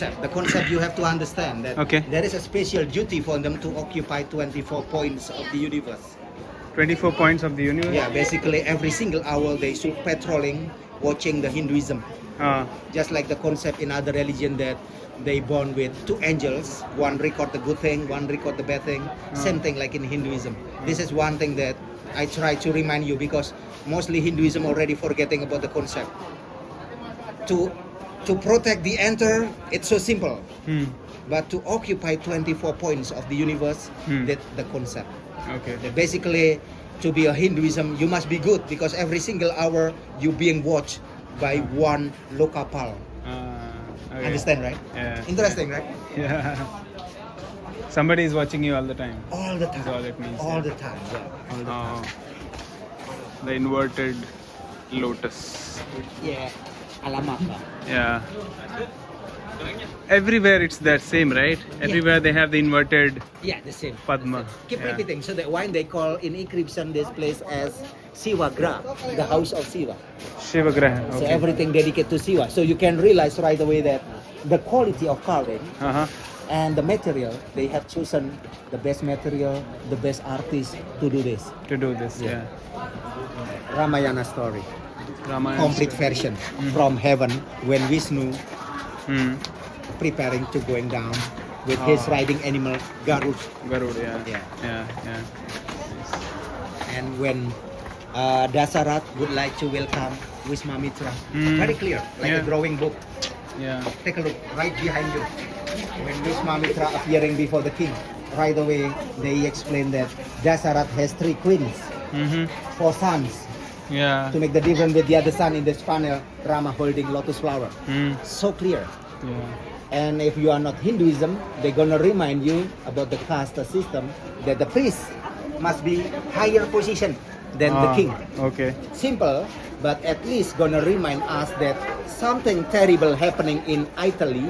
The concept you have to understand that Okay. there is a special duty for them to occupy 24 points of the universe. 24 points of the universe? Yeah, basically every single hour they should patrolling, watching the Hinduism. Just like the concept in other religion that they born with two angels, one record the good thing, one record the bad thing. Same thing like in Hinduism. This is one thing that I try to remind you because mostly Hinduism already forgetting about the concept. To protect the enter, it's so simple. But to occupy 24 points of the universe, that's the concept. Okay. That basically, to be a Hinduism, you must be good because every single hour you being watched by one Lokapal. Okay. Understand, right? Yeah. Interesting, right? Yeah. Somebody is watching you all the time. All the time. That's all it means. All yeah. the time. Yeah. All the time. The inverted lotus. Yeah. Alamaka. Yeah. Everywhere it's that same, right? Everywhere they have the inverted Yeah, the same. Padma. Keep Yeah. repeating. So that why they call in encryption this place as Siva Gra, the house of Siva. Shiva Graha. So Okay. everything dedicated to Siva. So you can realize right away that the quality of carving Uh-huh. and the material, they have chosen the best material, the best artist to do this. To do this, yeah. Ramayana story, Ramayana. complete version from heaven when Vishnu Hmm. preparing to going down with his riding animal Garud, Garud, yeah. Yeah. Yeah, yeah. and when Dasarat would like to welcome Wiswamitra. Very clear, like a Yeah. drawing book. Yeah. Take a look right behind you. When Wiswamitra appearing before the king, right away they explain that Dasarat has 3 queens, Mm-hmm. 4 sons. Yeah. To make the difference with the other son in this panel, Rama holding lotus flower. Mm. So clear. Yeah. And if you are not Hinduism, they're gonna remind you about the caste system that the priest must be higher position than the king. Okay. Simple, but at least gonna remind us that something terrible happening in Italy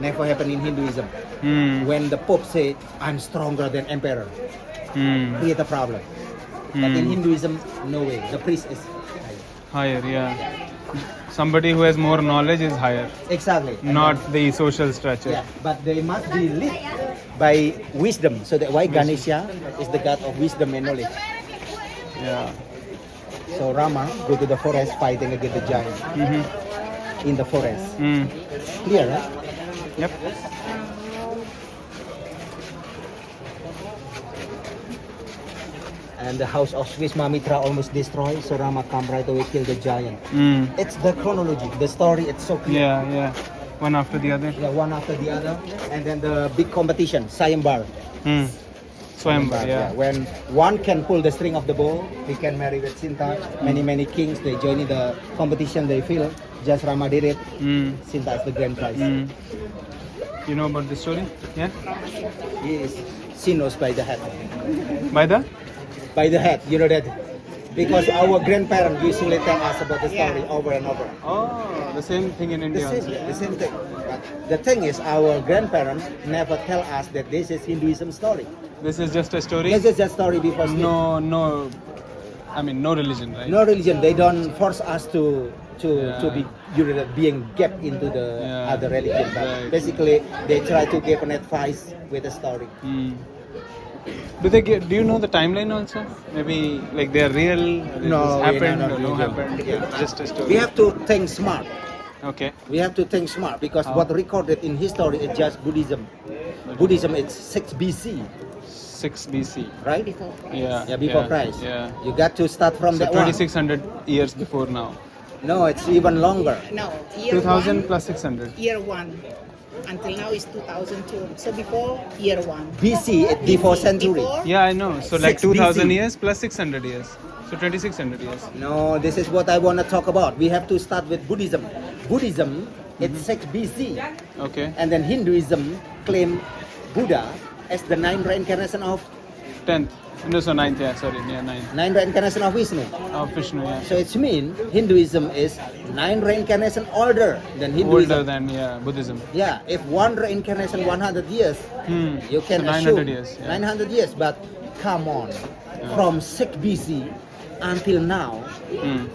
never happened in Hinduism. Mm. When the Pope say, "I'm stronger than emperor," Mm. create a problem. But in Hinduism, no way. The priest is higher. Higher, yeah. Somebody who has more knowledge is higher, Exactly. And not the social structure. yeah, but they must be led by wisdom. So that why Ganesha is the god of wisdom and knowledge. Yeah. So Rama go to the forest fighting against the giant Mm-hmm. in the forest. Mm. Clear, right? Yep. And the house of Wiswamitra almost destroyed. So Rama come right away kill the giant. Mm. It's the chronology, the story. It's so clear. Yeah, yeah. One after the other. Yeah, one after the other, and then the big competition, Sayambar. Mm. Swayamvar, yeah. When one can pull the string of the bow, he can marry with Sinta. Many kings they join in the competition. They feel just Rama did it. Mm. Sinta is the grand prize. Mm. You know about this story? Yeah. He is Sinos by the head. By the? By the head, you know that. Because our grandparents usually tell us about the story over and over. Oh, the same thing in The India same, also. the same thing. But the thing is, our grandparents never tell us that this is Hinduism story. This is just a story. This is just story because No. I mean, no religion, right? no religion. They don't force us to Yeah. be being kept into the Yeah. other religion. But Right. basically, they try to give an advice with a story. Mm. Do you know the timeline also? Maybe like they are real. No, this we happened not or no religion. happened. Yeah. Just a story. We have to think smart. Okay. We have to think smart because How? what recorded in history is just Buddhism. Buddhism is 6 BC, 6 BC. right? Yeah. Yeah, before yeah, Christ. Yeah. You got to start from So that one. 2600 years before now. No, it's even longer. No, year 2000 one, plus 600. year 1 until now is 2002. So before year 1. BC, it before century. Before, Yeah, I know. So like 6 2000 BC. years plus 600 years. So 2600 years. No, this is what I want to talk about. We have to start with Buddhism. Buddhism, it's 6 BC. Okay. And then Hinduism claim Buddha as the 9th reincarnation of 10th. No, so 9th. Yeah, sorry. Yeah, 9th. 9th reincarnation of Vishnu. Of Vishnu. Yeah. So it's mean Hinduism is 9 reincarnation older than Hinduism. Older than Buddhism. Yeah, if one reincarnation 100 years, Hmm. you can So 900 assume years. Yeah. 900 years. But come on, from 6 BC until now, Hmm.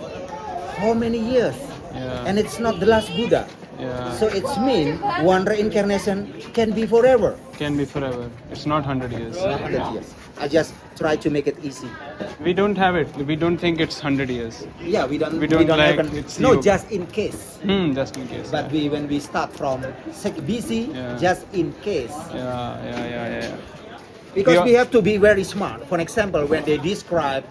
how many years? Yeah. And it's not the last Buddha. Yeah. So it's mean one reincarnation can be forever. Can be forever. It's not 100 years. 100 years. I just try to make it easy. We don't have it. We don't think it's 100 years. Yeah, we don't like have it's no, you. just in case. Just in case. But when we start from BC, Yeah. just in case. Yeah. Because Yeah. we have to be very smart. For example, when they describe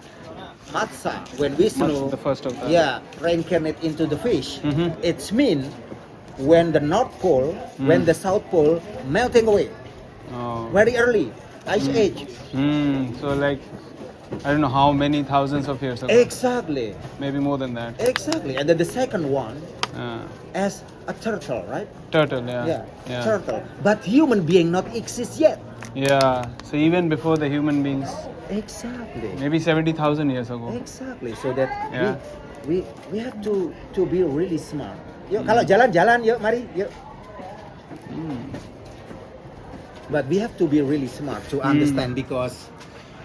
Matsa, when Vishnu, The first of that. yeah, reincarnate into the fish, Mhm. it's mean when the North Pole, when the South Pole melting away Oh. very early, ice age. So like, I don't know how many thousands of years ago. Exactly, Maybe more than that. exactly. And then the second one Uh, as a turtle, right? turtle. Yeah. Turtle. But human being not exist yet. Yeah. So even before the human beings, Exactly. maybe 70,000 years ago. Exactly. So that Yeah. we have to be really smart. Yuk, kalau jalan-jalan, yuk, mari, yuk. But we have to be really smart to understand because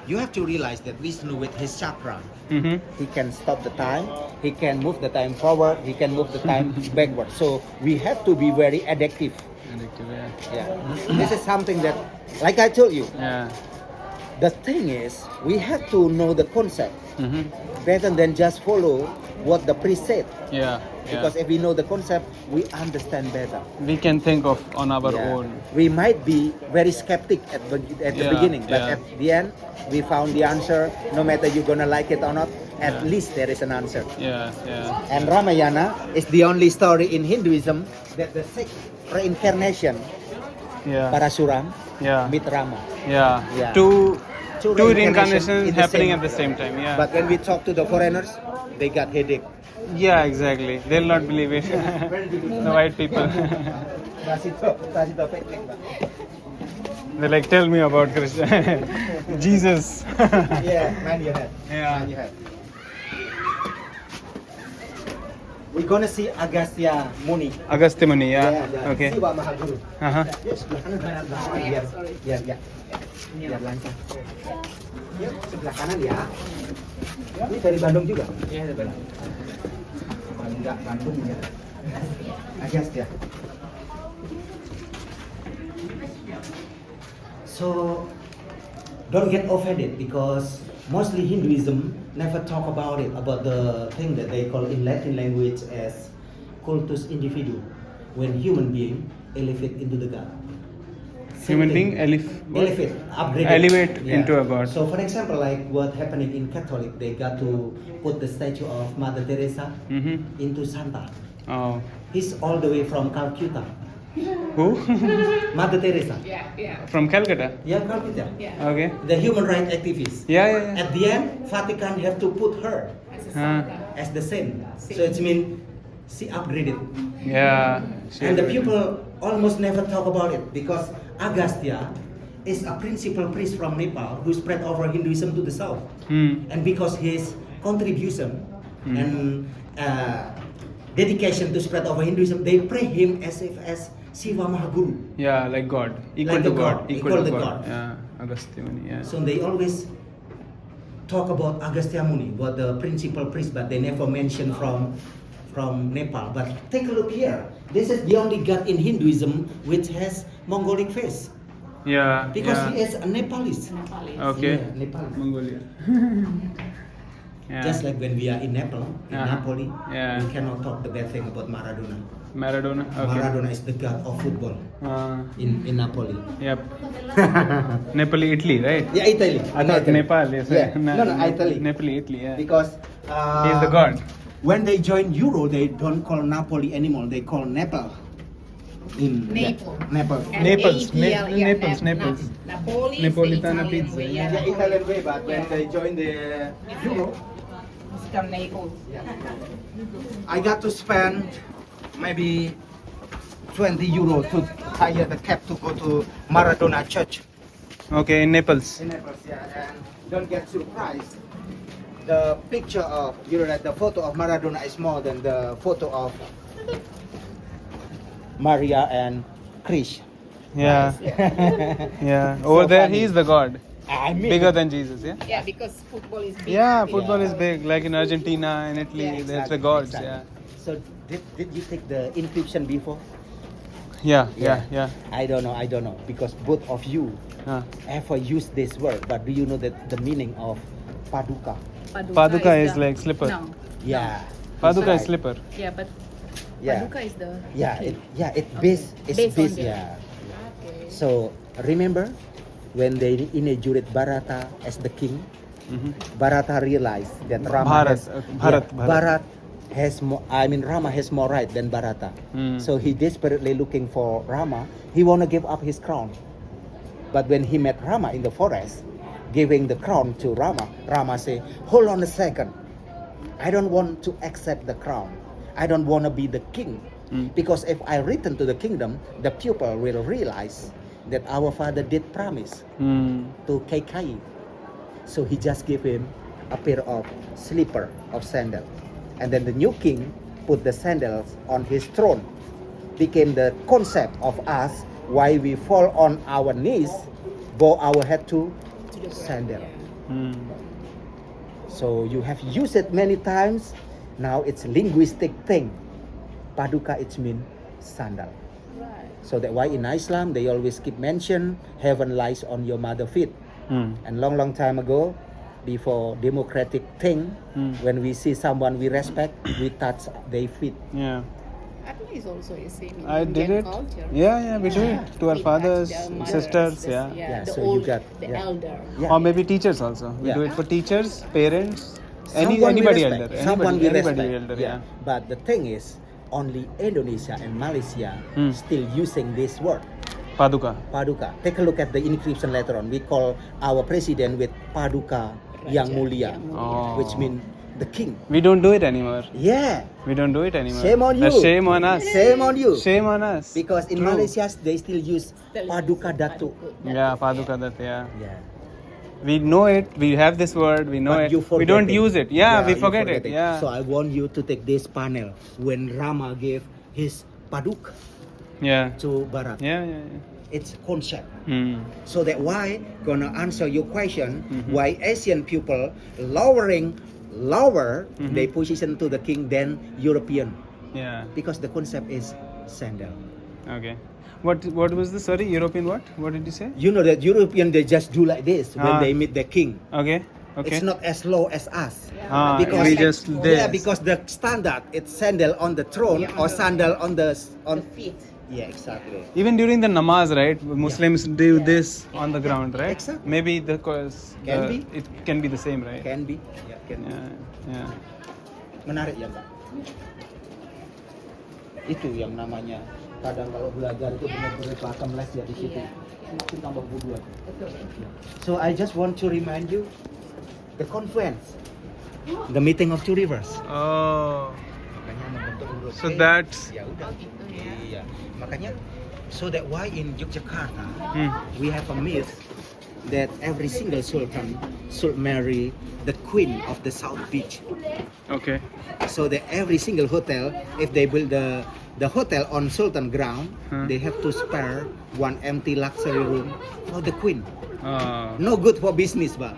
you have to realize that Vishnu with his chakra, Mm-hmm. he can stop the time, he can move the time forward, he can move the time backward. So we have to be very addictive. Addictive. Yeah. Yeah. This is something that, like I told you, Yeah. the thing is we have to know the concept Mm-hmm. better than just follow what the priest said. Yeah. Because if we know the concept, we understand better. We can think of on our Yeah. own. We might be very skeptic at the Yeah, beginning, but yeah. at the end, we found the answer. No matter you're gonna like it or not, at least there is an answer. Yeah. And Ramayana is the only story in Hinduism that the sixth reincarnation, Yeah. Parasuram, Yeah. meet Rama. Yeah. Yeah. Two Two reincarnations in the happening same- at the same time. Yeah. But when we talk to the foreigners, they got headache. Yeah, exactly. They'll not believe it. The white people. They like tell me about Krishna, Jesus. Yeah, man your head. Yeah. Man your head. We're gonna see Agastya Muni. Agastya Muni. Yeah. Okay. Siwa Mahaguru. Uh-huh. Yes, sebelah kanan biar lancar. Yuk, sebelah kanan ya. Ini dari Bandung juga? Iya, dari Bandung. Enggak, Bandung ya. Agastya. So, don't get offended because mostly Hinduism never talk about it, about the thing that they call in Latin language as cultus individu, when human being elevate into the God. Same Human thing. being Elevate, upgrade. Elevate into a God. So for example, like what happening in Catholic, they got to put the statue of Mother Teresa Mm-hmm. into Santa. Oh. He's all the way from Calcutta. Who? Mother Teresa. From Calcutta. Yeah, Calcutta. Okay. The human rights activist. Yeah. At the end, Vatican have to put her as the saint. So it means she upgraded. Yeah. And the people almost never talk about it because Agastya is a principal priest from Nepal who spread over Hinduism to the south. And because his contribution and dedication to spread over Hinduism, they pray him as if as Siva Mahaguru. Yeah, like God. Equal Like to the God. God. Equal Equal to to God. God. Yeah. Agastya Muni. Yeah. So they always talk about Agastya Muni, about the principal priest, but they never mention from Nepal. But take a look here. This is the only god in Hinduism which has Mongolic face. Yeah. Because yeah. he is a Nepalese. Okay. Yeah, Nepalese. Mongolia. Yeah. Just like when we are in Nepal, in Uh-huh. Napoli, Yeah. we cannot talk the bad thing about Maradona. Maradona. Okay. Maradona is the god of football in Napoli. Yep. Nepali, Italy, right? Yeah, Italy. I thought Italy. Nepal. Yes. Yeah. No, Italy. Nepali, Italy. Yeah. Because He's the god. When they join Euro, they don't call Napoli anymore. They call Nepal. In Naples. Nepal. Naples, NAPL, yeah, Naples, Naples. Napoli is Napolitana the Italian pizza, way, yeah. Yeah, Italian way, but when they join the Euro, It's from Naples. I got to spend maybe 20 euro to hire the cab to go to Maradona Church. Okay, in Naples. In Naples, yeah, and don't get surprised. The picture of, that the photo of Maradona is more than the photo of Maria and Chris. Yeah. Yeah. Yeah. Over So there, funny. he is the god. I mean, bigger than Jesus, yeah? Yeah, because football is big. Yeah, in football is big. Like in Argentina, in Italy, Yeah, that's the gods, exactly. So did you take the encryption before? yeah. Yeah, yeah, I don't know because both of you yeah. ever used this word, but do you know that the meaning of paduka? Paduka is the- like slipper. No. Yeah. Paduka Right. is slipper. Yeah, but Yeah. Paduka is the. Yeah, key. it's based. It's Based on based. the- Yeah. Okay. So remember when they inaugurated Bharata as the king, Mm-hmm. Bharata realized that Rama Bharat, has Bharat, yeah, Bharat. Bharat has more. I mean Rama has more right than Bharata. Mm. So he desperately looking for Rama. He wanna give up his crown. But when he met Rama in the forest, giving the crown to Rama, Rama say, "Hold on a second. I don't want to accept the crown. I don't want to be the king. Mm. Because if I return to the kingdom, the people will realize that our father did promise Mm. to Kaikai." So he just gave him a pair of slipper of sandal. And then the new king put the sandals on his throne. Became the concept of us why we fall on our knees, bow our head to To the ground, sandal. yeah. Mm. So you have used it many times. Now it's a linguistic thing. Paduka it means sandal. Right. So that why in Islam they always keep mention heaven lies on your mother feet. Mm. And long time ago, before democratic thing, when we see someone we respect, we touch their feet. Yeah. I think it's also the same in I did Indian it. culture. Yeah, we do it to our We touch fathers, the mothers, sisters, the- yeah. Yeah, the so you old, got- the yeah. elder. Yeah. Or maybe teachers also. We Yeah. do it for teachers, parents, Someone we anybody respect. elder. Someone we Anybody respect. elder, yeah. But the thing is, only Indonesia and Malaysia still using this word. Paduka. Paduka. Take a look at the encryption later on. We call our president with Paduka Yang Raja Mulia, Yang Mulia. Oh. which means the king. We don't do it anymore. Yeah. We don't do it anymore. Shame on That's you. shame on us. Shame on you. Shame on us. Because in True. Malaysia they still use Still Paduka use Datu. Yeah, Paduka that, yeah. Yeah. We know it. We have this word. We know But it. you We forget don't it. use it. Yeah, we you forget it. Yeah. So I want you to take this panel when Rama gave his Paduk Yeah. to Bharat. Yeah, yeah, yeah. It's concept. Hmm. So that why gonna answer your question Mhm. why Asian people lower Mhm. their position to the king than European, Yeah. because the concept is sandal. Okay. What was the sorry European what? What did you say? You know that European they just do like this when Ah. they meet the king. Okay. Okay. It's not as low as us. Ah, because we just Yeah, this. because the standard it's sandal on the throne Yeah, or on the- sandal on the On feet. yeah, exactly. Even during the namaz, right? Muslims do this on the ground, right? Exactly. Maybe Can be. it can be the same, right? Can be. Yeah, can be. Yeah. Yeah. Menarik ya, Mbak. Itu yang namanya kadang kalau belajar itu benar-benar pakem les ya di situ. Itu tambah bodoh. So I just want to remind you the conference, the meeting of two rivers. Oh. Makanya membentuk huruf So T. that's Ya udah. Iya. Makanya so that why in Yogyakarta we have a myth that every single sultan should marry the queen of the South Beach. okay. So that every single hotel, if they build the hotel on Sultan ground, they have to spare one empty luxury room for the queen. No good for business, but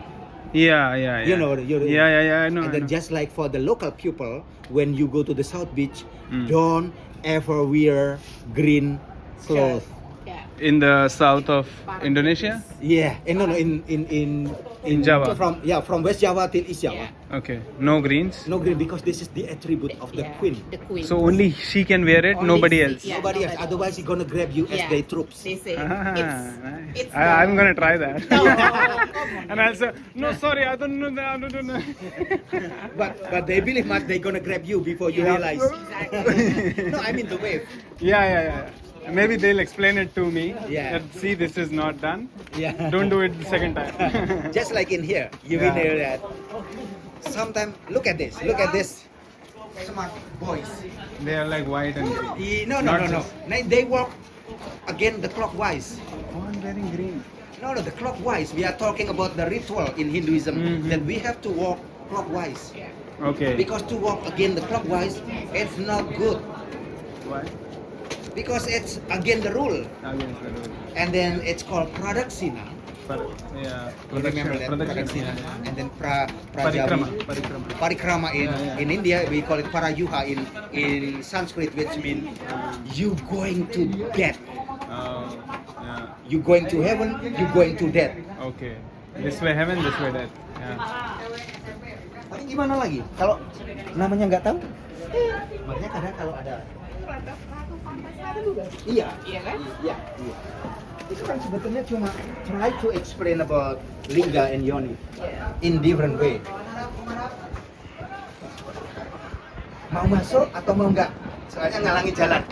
Yeah, yeah, yeah. You know, yeah. I know. and I then know. just like for the local people, when you go to the South Beach, Mm. don't ever wear green clothes. Yeah. In the south of Indonesia. Yeah, no, in Java. From West Java till East Java. Yeah. Okay. No greens. No green because this is the attribute of the Yeah, queen. The queen. So only she can wear it. Only Nobody she- else. Yeah, Nobody else. nobody. Otherwise, he's gonna grab you as Yeah. their troops. They say Ah, it's nice. it's I'm the- gonna try that. No, come on. And also, no, sorry, I don't know that. I don't know. But they believe much they're gonna grab you before you Yeah. realize. Exactly. No, I mean the wave. Yeah. Maybe they'll explain it to me. Yeah. That, see, this is not done. Yeah. Don't do it the second time. Just like in here, you Yeah. will hear that. Sometimes look at this. Look at this. Smart boys. They are like white and green. No. Not just- They walk again the clockwise. Oh, I'm wearing green. No, the clockwise. We are talking about the ritual in Hinduism Mhm. that we have to walk clockwise. Okay. Because to walk again the clockwise, it's not good. Why? Because it's again the rule. Against the rule. And then it's called pradaksina. Yeah. You remember that Pradakshina. Pradakshina? And then Prajavi. Parikrama. Parikrama in, Yeah, yeah. in India, we call it Parayuha in Sanskrit, which means you going to death. Yeah. You going to heaven, you going to death. Okay. This way heaven, this way death. Yeah. Tapi gimana lagi? Kalau namanya nggak tahu, makanya kadang kalau ada iya, Iya kan? iya. Itu kan sebetulnya cuma try to explain about lingga and yoni in different way. Mau masuk atau mau nggak? Soalnya ngalangi jalan.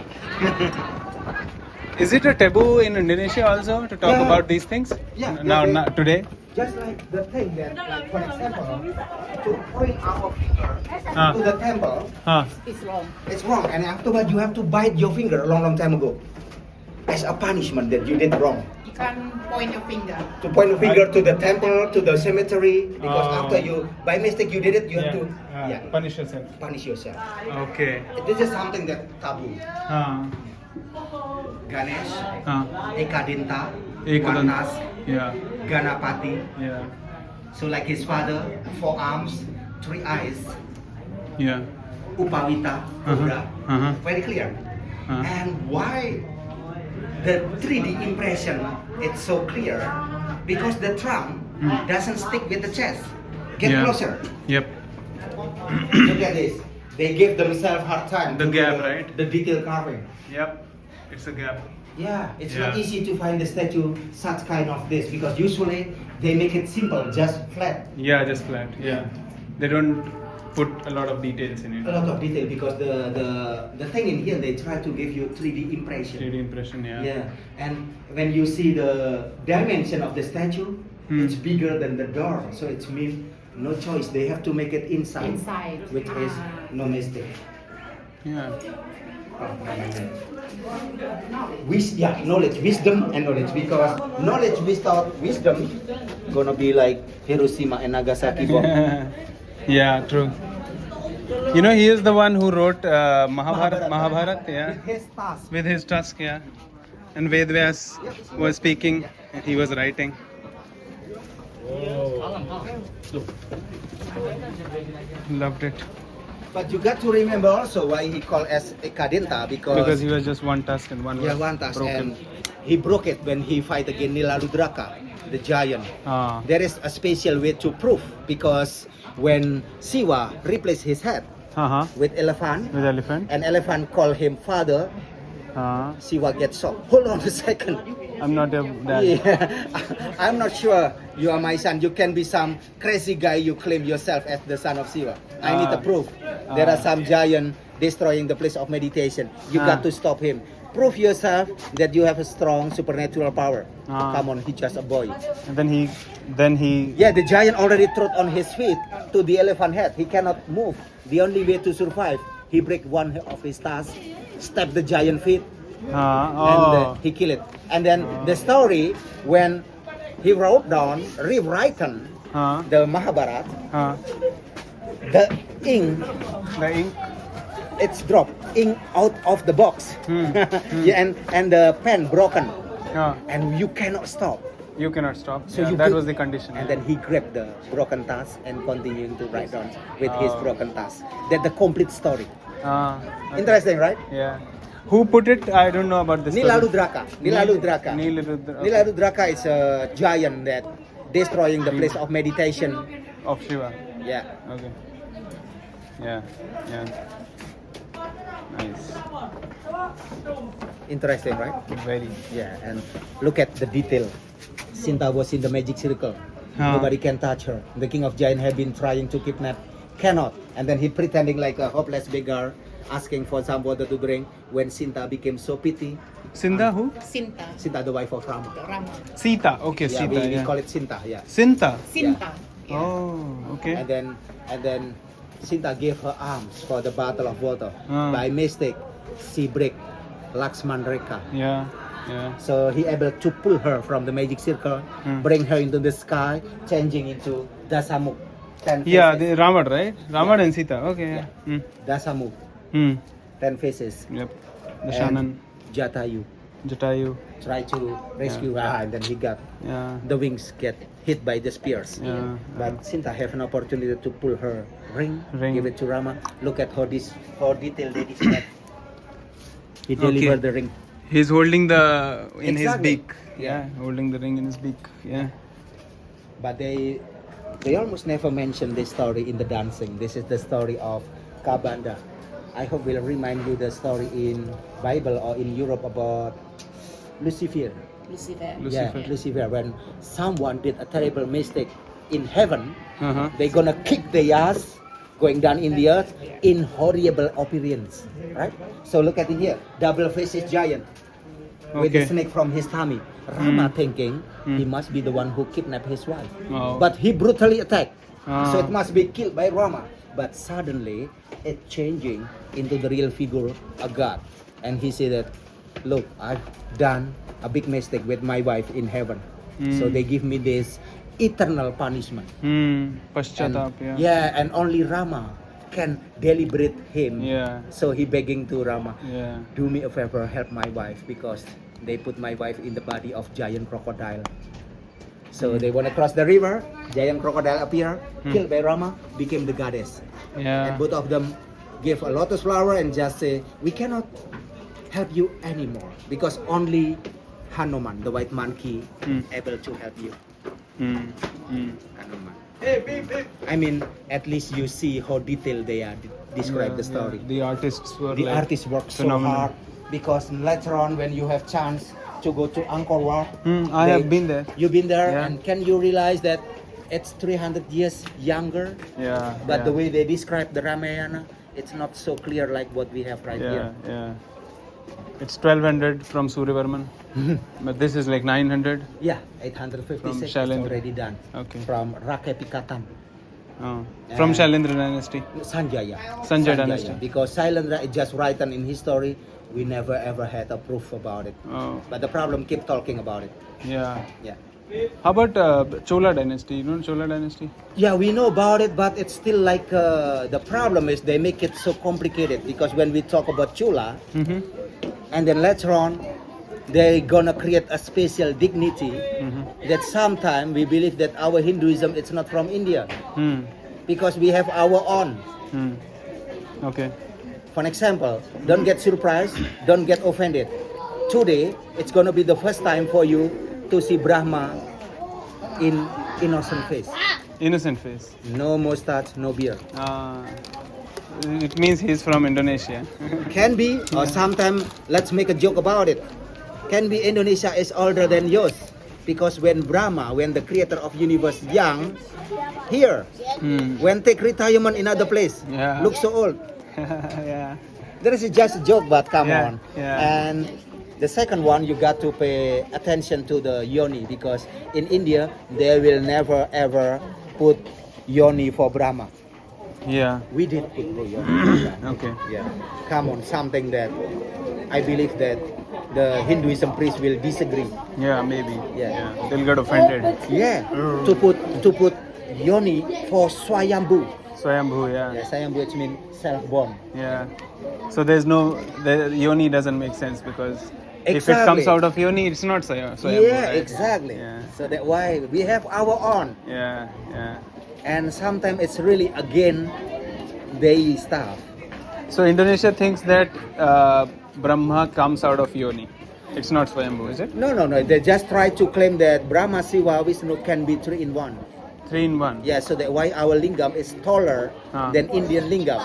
Is it a taboo in Indonesia also to talk Yeah. about these things? Yeah, Now, yeah. today? Just like the thing that, like for example, to point our finger Ah. to the temple, It's wrong. it's wrong. And afterward, you have to bite your finger a long time ago, as a punishment that you did wrong. You can point your finger. To point a finger to the temple, to the cemetery, because Oh. after you, by mistake you did it, you have to Punish yourself. punish yourself. Okay. This is something that taboo. Ganesh, Ekadinta, Wanas, Yeah. Ganapati. Yeah. So like his father, 4 arms, 3 eyes, Yeah. Upavita, Cobra. Uh-huh. Very clear. Uh-huh. And why the 3D impression it's so clear? Because the trunk doesn't stick with the chest. Get Yeah. closer. Yep. Look at this. They give themselves hard time. The to gap, do right? The detail carving. Yep. It's a gap. Yeah, it's not Yeah. easy to find the statue such kind of this because usually they make it simple, just flat. Yeah, just flat. Yeah. They don't put a lot of details in A it. lot of detail because the thing in here they try to give you 3D impression. 3D impression. Yeah. Yeah, and when you see the dimension of the statue, it's bigger than the door, so it's mean no choice. They have to make it inside, Inside. which is no mistake. Yeah. Knowledge, wisdom, and knowledge. Because knowledge without wisdom, gonna be like Hiroshima and Nagasaki bomb. Yeah. True. You know, he is the one who wrote Mahabharat. Yeah. With his task. With his tusk. Yeah. And Vedvyas was speaking. And he was writing. Loved it. But you got to remember also why he called as Ekadinta Because he was just one tusk and one was one task, broken. and he broke it when he fight against Nilarudraka, the giant. Ah. There is a special way to prove because when Siva replaced his head with elephant, With elephant. and elephant called him father, Siva gets shocked. Hold on a second. I'm not a dad. Yeah, I'm not sure you are my son. You can be some crazy guy. You claim yourself as the son of Siva. I need a proof. There are some giant destroying the place of meditation. You got to stop him. Prove yourself that you have a strong supernatural power. Come on, he's just a boy. And then he. Yeah, the giant already trod on his feet to the elephant head. He cannot move. The only way to survive, he break one of his tusks, step the giant feet, and he kill it. And then the story when he wrote down, rewritten the Mahabharata, the ink, it's dropped, ink out of the box. Yeah, and the pen broken, and you cannot stop. You cannot stop. So Yeah, you that could- was the condition. And then he grabbed the broken task and continuing to write down with his broken task. That's the complete story. Okay. Interesting, right? Yeah. Who put it? I don't know about this. Nilarudraka. Nilarudraka. Nilarudraka is a giant that destroying the place of meditation. Of Shiva. Yeah. Okay. Yeah. Yeah. Nice. Interesting, right? Very. Yeah. And look at the detail. Sinta was in the magic circle. Nobody can touch her. The king of giant had been trying to kidnap. Cannot. And then he pretending like a hopeless beggar, asking for some water to drink. When Sinta became so pity, Sinta who? Sinta. Sinta the wife of Rama. Rama. Sita. Okay, Yeah, Sita. we Yeah. call it Sinta. Yeah. Sinta. Sinta. Yeah. Oh, okay. And then Sinta gave her arms for the battle of water. Ah. By mistake, she break Lakshman Rekha. Yeah. Yeah. So he able to pull her from the magic circle, bring her into the sky, changing into Dasamuk. 10 Yeah, faces. the Ramad, right? Ramad and Sita. Okay. Yeah. Dasamuk, 10 faces. Yep. The And Shanan. Jatayu. Jatayu. try to rescue Raha, and then he got Yeah. the wings get hit by the spears. Yeah. But since I have an opportunity to pull her ring, Ring. give it to Rama, look at how detailed they describe. He Okay. delivered the ring. He's holding the in his Exactly. beak. Yeah. Holding the ring in his beak. Yeah. But they almost never mention this story in the dancing. This is the story of Kabanda. I hope will remind you the story in Bible or in Europe about Lucifer. Lucifer. Lucifer. Yeah, Lucifer. When someone did a terrible mistake in heaven, Uh-huh. they're gonna kick their ass going down in the earth in horrible appearance, right? So look at it here, double-faced giant with the Okay. snake from his tummy. Rama thinking he must be the one who kidnapped his wife, Oh. but he brutally attacked, so Ah. it must be killed by Rama. But suddenly it changing into the real figure, a god, and he said that, look, I've done a big mistake with my wife in heaven, so they give me this eternal punishment. And, Paschatap. Yeah. yeah, and only Rama can deliberate him. Yeah. So he begging to Rama, Yeah. do me a favor, help my wife, because they put my wife in the body of giant crocodile. So they want to cross the river, giant crocodile appear, killed by Rama, became the goddess. Yeah. And both of them give a lotus flower and just say, we cannot help you anymore, because only Hanuman, the white monkey, able to help you. Mm. Mm. Hanuman. I mean, at least you see how detailed they are describe Yeah, the story. yeah. The artists were The like artists work so phenomenal. hard, because later on when you have chance to go to Angkor Wat, I they- have been there. You've been there, Yeah. and can you realize that it's 300 years younger? Yeah. But yeah. the way they describe the Ramayana, it's not so clear like what we have right Yeah. here. Yeah. It's 1200 from Suryavarman, but this is like 900. Yeah, 856 From is Shailendra. already done. Okay. From Rakepikatan, Oh. From And- Shailendra dynasty. Sanjaya. Sanjaya dynasty. Because Shailendra is just written in history. We never ever had a proof about it. Oh. But the problem keep talking about it. Yeah. Yeah. How about Chola dynasty? You know Chola dynasty? Yeah, we know about it, but it's still like the problem is they make it so complicated, because when we talk about Chula, Mm-hmm. and then later on they're gonna create a special dignity that sometime we believe that our Hinduism it's not from India, Hmm. because we have our own. Hmm. Okay. For example, don't get surprised, don't get offended. Today it's gonna be the first time for you to see Brahma in innocent face, Innocent face. no mustache, no beard. It means he's from Indonesia. Can be, or sometimes let's make a joke about it. Can be Indonesia is older than yours, because when Brahma, when the creator of universe young, here, Hmm. when take retirement in other place, Yeah. look so old. Yeah. There is just a joke, but come Yeah, on. yeah. And the second one, you got to pay attention to the yoni, because in India they will never ever put yoni for Brahma. Yeah. We did put yoni. for Brahma. Okay. Yeah, come on, something that I believe that the Hinduism priest will disagree. Yeah, maybe. Yeah. They'll get offended. Yeah, to put yoni for Swayambhu. Swayambhu, yeah. Yeah, Swayambhu which means self-born. Yeah. So there's no, the yoni doesn't make sense, because if it Exactly. comes out of yoni, it's not Swayambhu. Yeah, right? exactly. Yeah. So that why we have our own, Yeah. Yeah. and sometimes it's really again they stuff. So Indonesia thinks that Brahma comes out of yoni. It's not Swayambhu, is it? No. They just try to claim that Brahma, Shiva, Vishnu can be 3 in 1. 3 in 1. Yeah, so that why our lingam is taller Ah. than Indian lingam.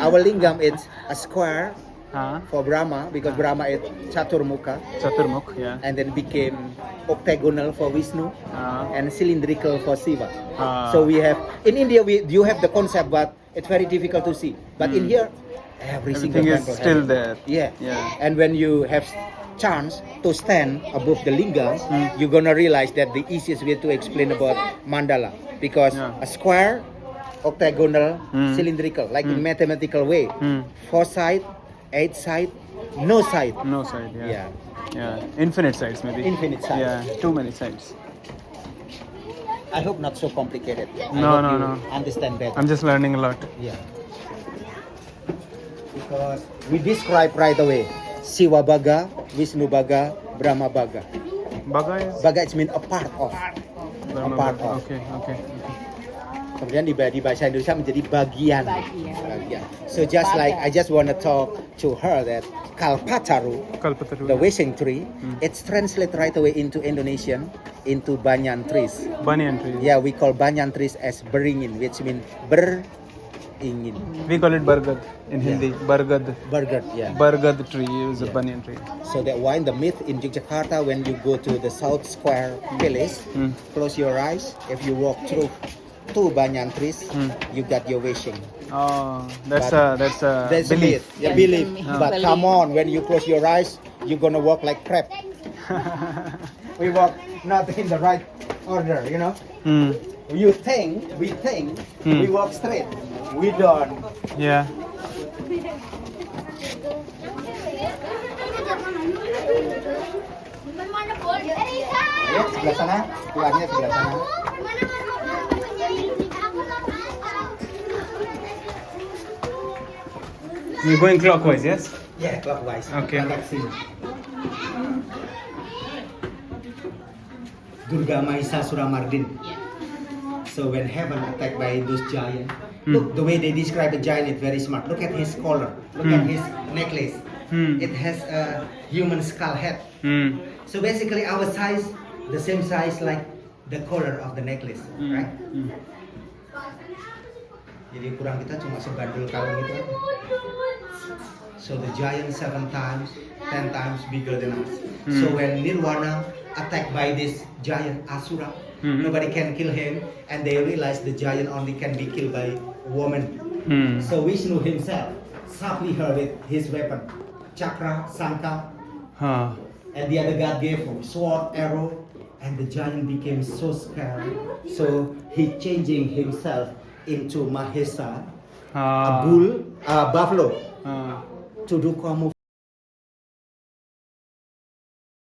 Our lingam is a square Huh? for Brahma, because Brahma is Chaturmukha, Chaturmukh, yeah. and then became octagonal for Vishnu Ah. and cylindrical for Shiva. Ah. So we have in India you have the concept, but it's very difficult to see. But in here, every single Everything is temple has still it. there. Yeah. Yeah. And when you have chance to stand above the lingam, you're gonna realize that the easiest way to explain about mandala, because Yeah. a square, octagonal, cylindrical, like in mathematical way, 4 side, 8 side, no side. No side, yeah. Yeah. Yeah. Infinite sides, maybe. Infinite sides. Yeah. Too many sides. I hope not so complicated. I No, hope no, you no. Understand better. I'm just learning a lot. Yeah. Because we describe right away. Siwa Baga, Wisnu Baga, Brahma Baga. Baga is Baga it means a part of. Brahma part Baga. of. Okay. Kemudian di bahasa Indonesia menjadi bagian. Bagian. So just Baga. like I just want to talk to her that Kalpataru, Kalpataru. the wishing tree, it's translated right away into Indonesian into banyan trees. Banyan tree. Yeah, we call banyan trees as beringin, which means beringin. We call it bargad in Yeah. Hindi. Bargad. Burger, yeah. Bargad tree is a Yeah. banyan tree. So that why in the myth in Yogyakarta, when you go to the South Square Palace, close your eyes. If you walk through two banyan trees, you got your wishing. Oh, that's But a That's a belief. myth. Yeah, Yeah, belief. belief. But come on, when you close your eyes, you're gonna walk like crap. We walk not in the right order, you know. Hmm. We think, we walk straight. We don't. Yeah. Ya, sebelah sana, pulangnya sebelah sana. We're going clockwise, yes? Yeah, clockwise. Okay. Agak sini. Durga Maisa Suramardin. So when heaven attacked by those giants, look the way they describe a giant is very smart. Look at his collar. Look at his necklace. It has a human skull head. Hmm. So basically our size, the same size like the collar of the necklace, right? Jadi ukuran kita cuma sebandul kalung itu. So the giant 7 times, 10 times bigger than us. So when Nirvana attacked by this giant Asura, nobody can kill him, and they realize the giant only can be killed by woman. So Vishnu himself supply her with his weapon, chakra, sangka, Huh. and the other god gave him sword, arrow, and the giant became so scared. So he changing himself into Mahesa, a bull, a buffalo, to do kung